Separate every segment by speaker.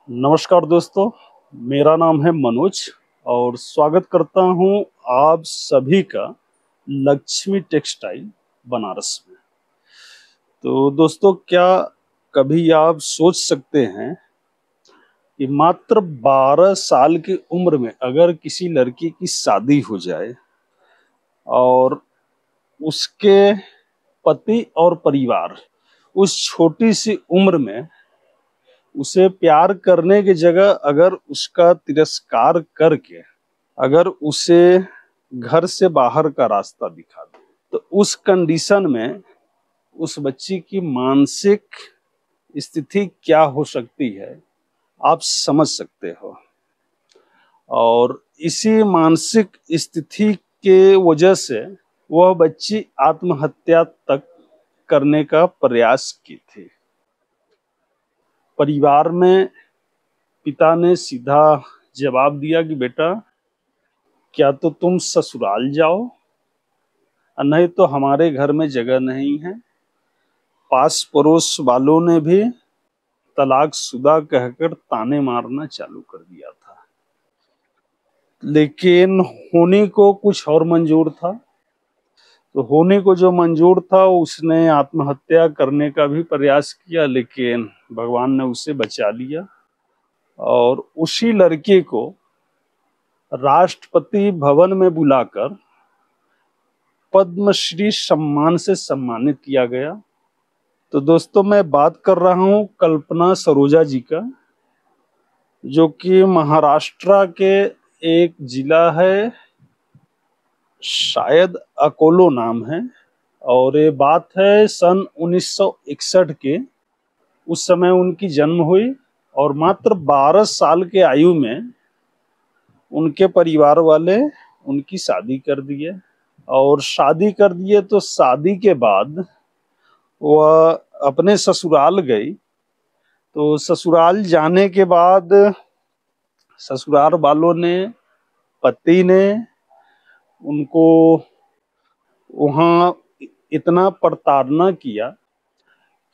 Speaker 1: नमस्कार दोस्तों, मेरा नाम है मनोज और स्वागत करता हूं आप सभी का लक्ष्मी टेक्सटाइल बनारस में। तो दोस्तों, क्या कभी आप सोच सकते हैं कि मात्र 12 साल की उम्र में अगर किसी लड़की की शादी हो जाए और उसके पति और परिवार उस छोटी सी उम्र में उसे प्यार करने की जगह अगर उसका तिरस्कार करके अगर उसे घर से बाहर का रास्ता दिखा दे, तो उस कंडीशन में उस बच्ची की मानसिक स्थिति क्या हो सकती है, आप समझ सकते हो। और इसी मानसिक स्थिति के वजह से वह बच्ची आत्महत्या तक करने का प्रयास की थी। परिवार में पिता ने सीधा जवाब दिया कि बेटा, क्या तो तुम ससुराल जाओ और नहीं तो हमारे घर में जगह नहीं है। पास पड़ोस वालों ने भी तलाकशुदा कहकर ताने मारना चालू कर दिया था, लेकिन होने को कुछ और मंजूर था। तो होने को जो मंजूर था उसने आत्महत्या करने का भी प्रयास किया, लेकिन भगवान ने उसे बचा लिया और उसी लड़के को राष्ट्रपति भवन में बुलाकर पद्मश्री सम्मान से सम्मानित किया गया। तो दोस्तों, मैं बात कर रहा हूं कल्पना सरोजा जी का, जो कि महाराष्ट्र के एक जिला है, शायद अकोलो नाम है। और ये बात है सन 1961 के। उस समय उनकी जन्म हुई और मात्र 12 साल के आयु में उनके परिवार वाले उनकी शादी कर दिए। और शादी कर दिए तो शादी के बाद वह अपने ससुराल गई। तो ससुराल जाने के बाद ससुराल वालों ने, पति ने उनको वहाँ इतना प्रताड़ना किया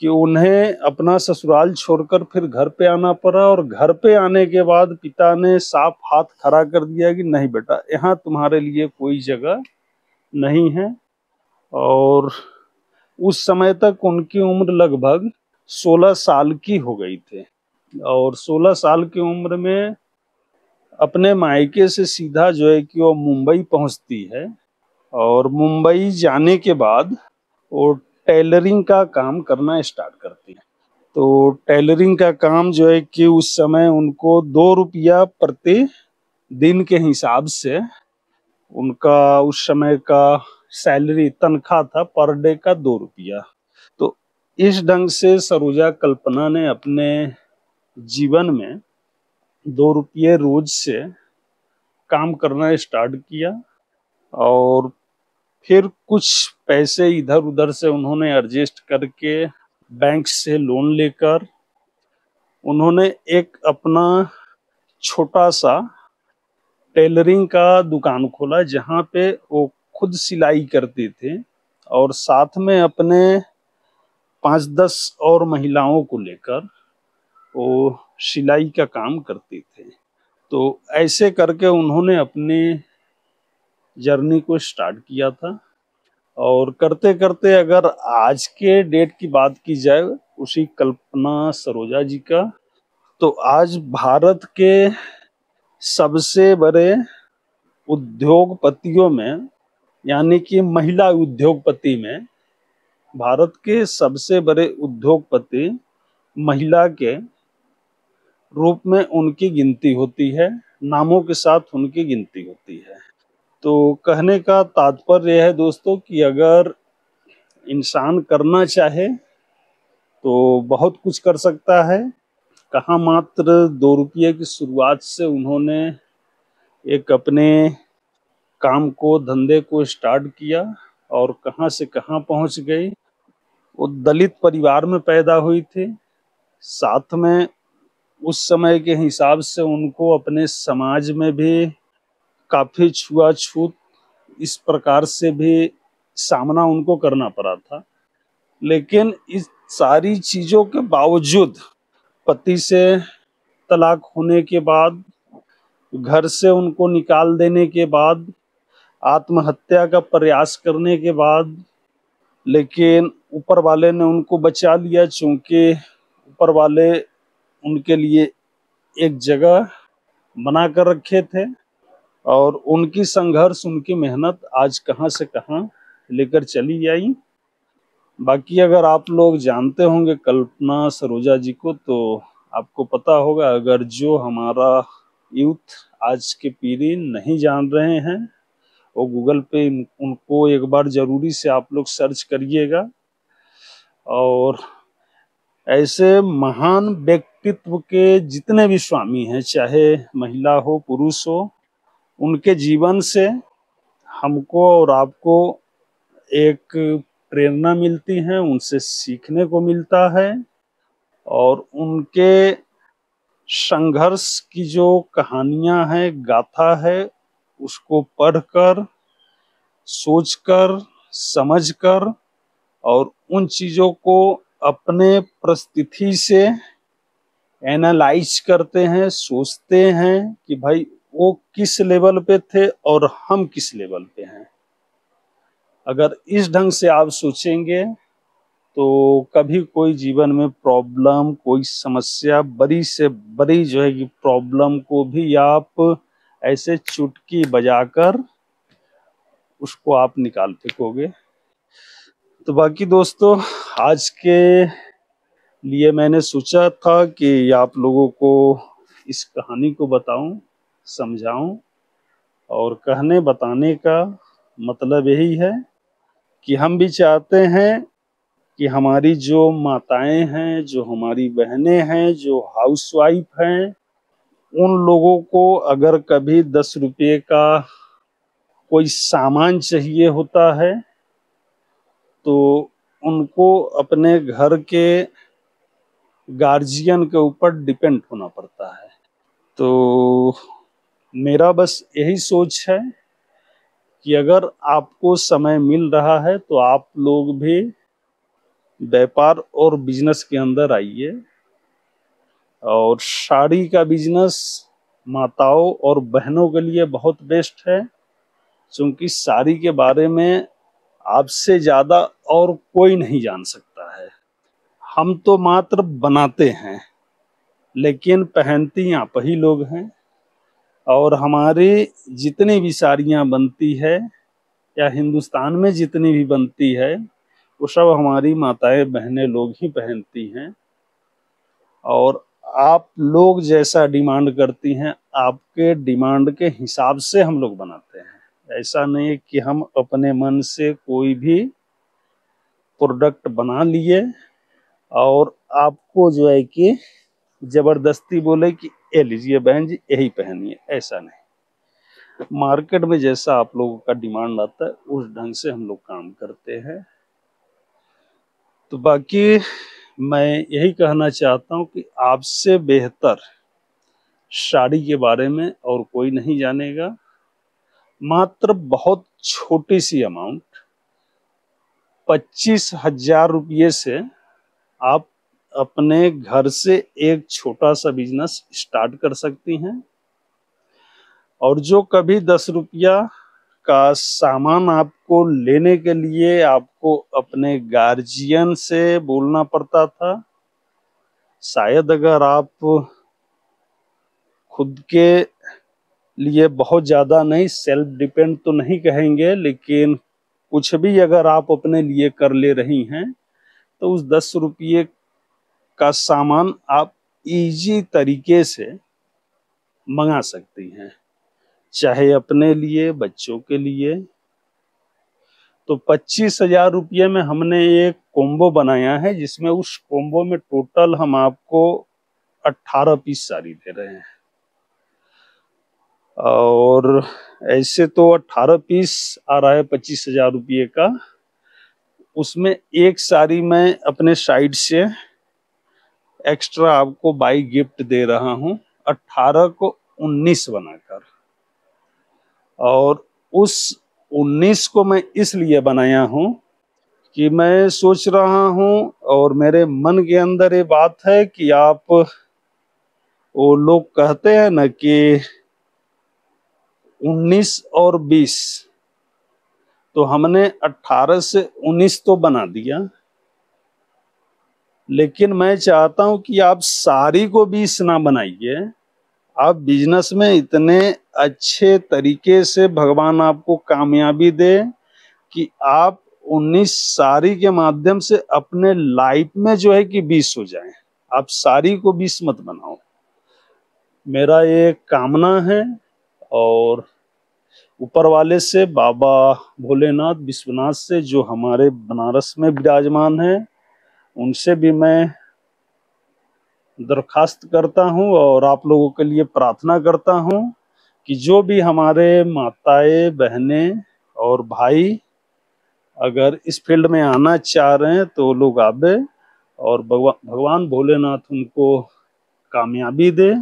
Speaker 1: कि उन्हें अपना ससुराल छोड़कर फिर घर पे आना पड़ा। और घर पे आने के बाद पिता ने साफ हाथ खड़ा कर दिया कि नहीं बेटा, यहाँ तुम्हारे लिए कोई जगह नहीं है। और उस समय तक उनकी उम्र लगभग 16 साल की हो गई थी। और 16 साल की उम्र में अपने मायके से सीधा जो है कि वो मुंबई पहुंचती है। और मुंबई जाने के बाद वो टेलरिंग का काम करना स्टार्ट करती है। तो टेलरिंग का काम जो है कि उस समय उनको 2 रुपया प्रति दिन के हिसाब से उनका उस समय का सैलरी तनख्वाह था, पर डे का 2 रुपया। तो इस ढंग से सरोजा कल्पना ने अपने जीवन में 2 रुपये रोज से काम करना स्टार्ट किया। और फिर कुछ पैसे इधर उधर से उन्होंने एडजस्ट करके बैंक से लोन लेकर उन्होंने एक अपना छोटा सा टेलरिंग का दुकान खोला, जहाँ पे वो खुद सिलाई करते थे और साथ में अपने 5-10 और महिलाओं को लेकर वो सिलाई का काम करते थे। तो ऐसे करके उन्होंने अपनी जर्नी को स्टार्ट किया था। और करते करते अगर आज के डेट की बात की जाए उसी कल्पना सरोजा जी का, तो आज भारत के सबसे बड़े उद्योगपतियों में, यानी कि महिला उद्योगपति में, भारत के सबसे बड़े उद्योगपति महिला के रूप में उनकी गिनती होती है, नामों के साथ उनकी गिनती होती है। तो कहने का तात्पर्य है दोस्तों कि अगर इंसान करना चाहे तो बहुत कुछ कर सकता है। कहाँ मात्र 2 रुपये की शुरुआत से उन्होंने एक अपने काम को, धंधे को स्टार्ट किया और कहाँ से कहाँ पहुँच गई। वो दलित परिवार में पैदा हुई थी, साथ में उस समय के हिसाब से उनको अपने समाज में भी काफी छुआछूत इस प्रकार से भी सामना उनको करना पड़ा था। लेकिन इस सारी चीजों के बावजूद पति से तलाक होने के बाद, घर से उनको निकाल देने के बाद, आत्महत्या का प्रयास करने के बाद, लेकिन ऊपर वाले ने उनको बचा लिया, चूंकि ऊपर वाले उनके लिए एक जगह बना कर रखे थे और उनकी संघर्ष, उनकी मेहनत आज कहाँ से कहाँ लेकर चली आई। बाकी अगर आप लोग जानते होंगे कल्पना सरोजा जी को, तो आपको पता होगा, अगर जो हमारा यूथ आज की पीढ़ी नहीं जान रहे हैं, वो गूगल पे उनको एक बार जरूरी से आप लोग सर्च करिएगा। और ऐसे महान व्यक्तित्व के जितने भी स्वामी हैं, चाहे महिला हो पुरुष हो, उनके जीवन से हमको और आपको एक प्रेरणा मिलती है, उनसे सीखने को मिलता है। और उनके संघर्ष की जो कहानियां हैं, गाथा है, उसको पढ़कर, सोचकर, समझकर और उन चीजों को अपने परिस्थिति से एनालाइज करते हैं, सोचते हैं कि भाई वो किस लेवल पे थे और हम किस लेवल पे हैं। अगर इस ढंग से आप सोचेंगे तो कभी कोई जीवन में प्रॉब्लम, कोई समस्या, बड़ी से बड़ी जो है कि प्रॉब्लम को भी आप ऐसे चुटकी बजाकर उसको आप निकाल फेंकोगे। तो बाकी दोस्तों, आज के लिए मैंने सोचा था कि आप लोगों को इस कहानी को बताऊं, समझाऊं। और कहने बताने का मतलब यही है कि हम भी चाहते हैं कि हमारी जो माताएं हैं, जो हमारी बहनें हैं, जो हाउसवाइफ हैं, उन लोगों को अगर कभी 10 रुपये का कोई सामान चाहिए होता है तो उनको अपने घर के गार्जियन के ऊपर डिपेंड होना पड़ता है। तो मेरा बस यही सोच है कि अगर आपको समय मिल रहा है तो आप लोग भी व्यापार और बिजनेस के अंदर आइए। और साड़ी का बिजनेस माताओं और बहनों के लिए बहुत बेस्ट है, क्योंकि साड़ी के बारे में आपसे ज़्यादा और कोई नहीं जान सकता है। हम तो मात्र बनाते हैं, लेकिन पहनती आप ही लोग हैं। और हमारी जितनी भी साड़ियाँ बनती है या हिंदुस्तान में जितनी भी बनती है, वो सब हमारी माताएं बहनें लोग ही पहनती हैं। और आप लोग जैसा डिमांड करती हैं, आपके डिमांड के हिसाब से हम लोग बनाते हैं। ऐसा नहीं कि हम अपने मन से कोई भी प्रोडक्ट बना लिए और आपको जो है कि जबरदस्ती बोले कि ये लीजिए बहन जी, यही पहनिए। ऐसा नहीं, मार्केट में जैसा आप लोगों का डिमांड आता है उस ढंग से हम लोग काम करते हैं। तो बाकी मैं यही कहना चाहता हूँ कि आपसे बेहतर साड़ी के बारे में और कोई नहीं जानेगा। मात्र बहुत छोटी सी अमाउंट, 25,000 रुपये से आप अपने घर से एक छोटा सा बिजनेस स्टार्ट कर सकती हैं। और जो कभी 10 रुपया का सामान आपको लेने के लिए आपको अपने गार्जियन से बोलना पड़ता था, शायद अगर आप खुद के लिए बहुत ज़्यादा नहीं, सेल्फ डिपेंड तो नहीं कहेंगे, लेकिन कुछ भी अगर आप अपने लिए कर ले रही हैं तो उस 10 रुपये का सामान आप इजी तरीके से मंगा सकती हैं, चाहे अपने लिए, बच्चों के लिए। तो 25,000 रुपये में हमने एक कॉम्बो बनाया है, जिसमें उस कॉम्बो में टोटल हम आपको 18 पीस साड़ी दे रहे हैं। और ऐसे तो 18 पीस आ रहा है 25,000 रुपये का। उसमें एक साड़ी मैं अपने साइड से एक्स्ट्रा आपको बाई गिफ्ट दे रहा हूं, 18 को 19 बनाकर। और उस 19 को मैं इसलिए बनाया हूं कि मैं सोच रहा हूं और मेरे मन के अंदर ये बात है कि आप वो लोग कहते हैं ना कि 19 और 20, तो हमने 18 से 19 तो बना दिया, लेकिन मैं चाहता हूं कि आप सारी को 20 ना बनाइए। आप बिजनेस में इतने अच्छे तरीके से भगवान आपको कामयाबी दे कि आप 19 सारी के माध्यम से अपने लाइफ में जो है कि 20 हो जाए। आप सारी को 20 मत बनाओ, मेरा ये कामना है। और ऊपर वाले से, बाबा भोलेनाथ विश्वनाथ से जो हमारे बनारस में विराजमान है, उनसे भी मैं दरखास्त करता हूं और आप लोगों के लिए प्रार्थना करता हूं कि जो भी हमारे माताएं, बहनें और भाई अगर इस फील्ड में आना चाह रहे हैं तो लोग आवे, और भगवान भोलेनाथ उनको कामयाबी दे।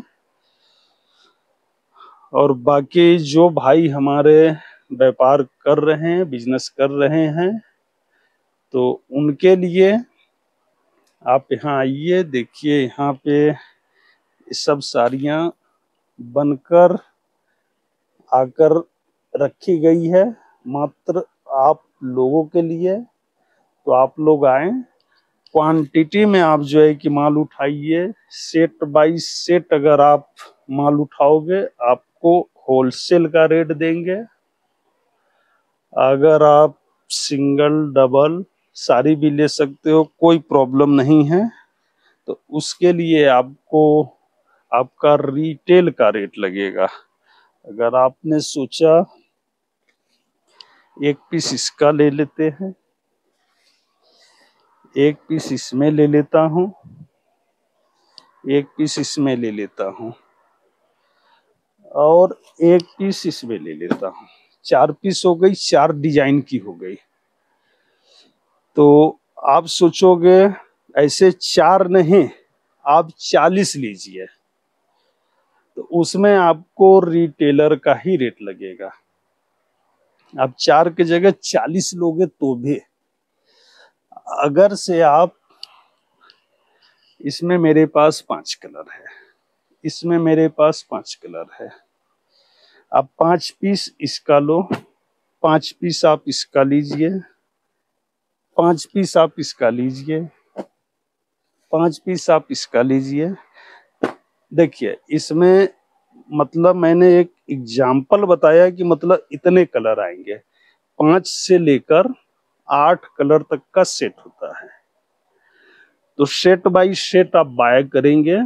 Speaker 1: और बाकी जो भाई हमारे व्यापार कर रहे हैं, बिजनेस कर रहे हैं, तो उनके लिए आप यहाँ आइए, देखिए यहाँ पे ये सब साड़ियाँ बनकर आकर रखी गई है मात्र आप लोगों के लिए। तो आप लोग आए, क्वांटिटी में आप जो है कि माल उठाइए। सेट बाई सेट अगर आप माल उठाओगे, आपको होलसेल का रेट देंगे। अगर आप सिंगल डबल साड़ी भी ले सकते हो, कोई प्रॉब्लम नहीं है। तो उसके लिए आपको आपका रिटेल का रेट लगेगा। अगर आपने सोचा एक पीस इसका ले लेते हैं, एक पीस इसमें ले लेता हूँ, एक पीस इसमें ले लेता हूँ, और एक पीस इसमें ले लेता हूँ, 4 पीस हो गई, 4 डिजाइन की हो गई। तो आप सोचोगे ऐसे 4 नहीं, आप 40 लीजिए, तो उसमें आपको रिटेलर का ही रेट लगेगा। आप 4 की जगह 40 लोगे तो भी, अगर से आप इसमें मेरे पास 5 कलर है, इसमें मेरे पास 5 कलर है, आप 5 पीस इसका लो, 5 पीस आप इसका लीजिए, 5 पीस आप इसका लीजिए, 5 पीस आप इसका लीजिए। देखिए इसमें मतलब मैंने एक एग्जाम्पल बताया कि मतलब इतने कलर आएंगे, 5 से लेकर 8 कलर तक का सेट होता है। तो सेट बाय सेट आप बाय करेंगे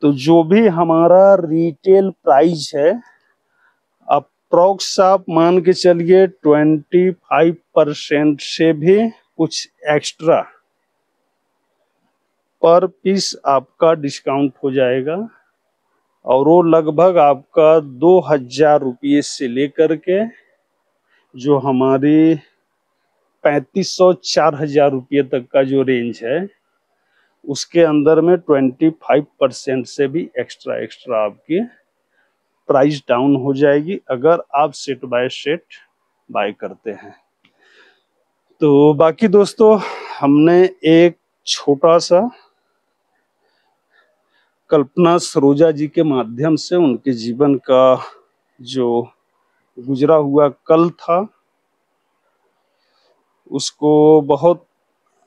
Speaker 1: तो जो भी हमारा रिटेल प्राइस है, अप्रोक्स आप मान के चलिए 25% से भी कुछ एक्स्ट्रा पर पीस आपका डिस्काउंट हो जाएगा। और वो लगभग आपका 2000 रुपये से लेकर के जो हमारी 3500 4000 रुपये तक का जो रेंज है, उसके अंदर में 25% से भी एक्स्ट्रा आपकी प्राइस डाउन हो जाएगी अगर आप सेट बाय सेट बाय करते हैं। तो बाकी दोस्तों, हमने एक छोटा सा कल्पना सरोजा जी के माध्यम से उनके जीवन का जो गुजरा हुआ कल था, उसको बहुत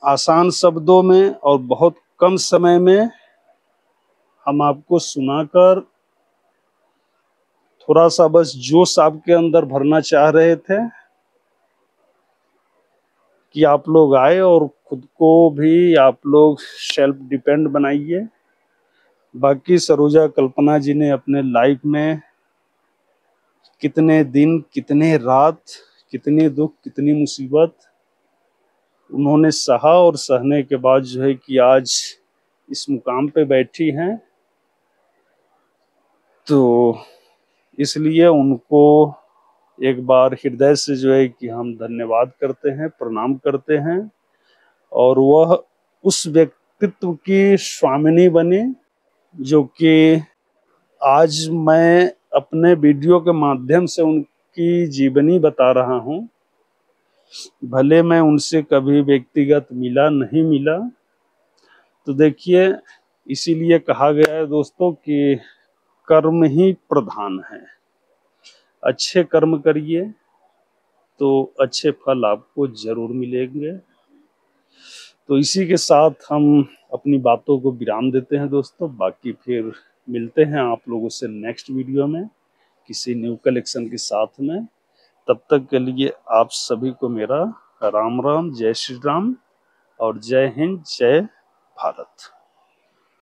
Speaker 1: आसान शब्दों में और बहुत कम समय में हम आपको सुनाकर थोड़ा सा बस जोश आपके अंदर भरना चाह रहे थे कि आप लोग आए और खुद को भी आप लोग सेल्फ डिपेंड बनाइए। बाकी सरोजा कल्पना जी ने अपने लाइफ में कितने दिन, कितने रात, कितने दुख, कितनी मुसीबत उन्होंने सहा, और सहने के बाद जो है कि आज इस मुकाम पे बैठी हैं। तो इसलिए उनको एक बार हृदय से जो है कि हम धन्यवाद करते हैं, प्रणाम करते हैं, और वह उस व्यक्तित्व की स्वामिनी बने जो कि आज मैं अपने वीडियो के माध्यम से उनकी जीवनी बता रहा हूं। भले मैं उनसे कभी व्यक्तिगत मिला नहीं मिला, तो देखिए इसीलिए कहा गया है दोस्तों कि कर्म ही प्रधान है। अच्छे कर्म करिए तो अच्छे फल आपको जरूर मिलेंगे। तो इसी के साथ हम अपनी बातों को विराम देते हैं दोस्तों। बाकी फिर मिलते हैं आप लोगों से नेक्स्ट वीडियो में किसी न्यू कलेक्शन के साथ में। तब तक के लिए आप सभी को मेरा राम राम, जय श्री राम और जय हिंद, जय भारत।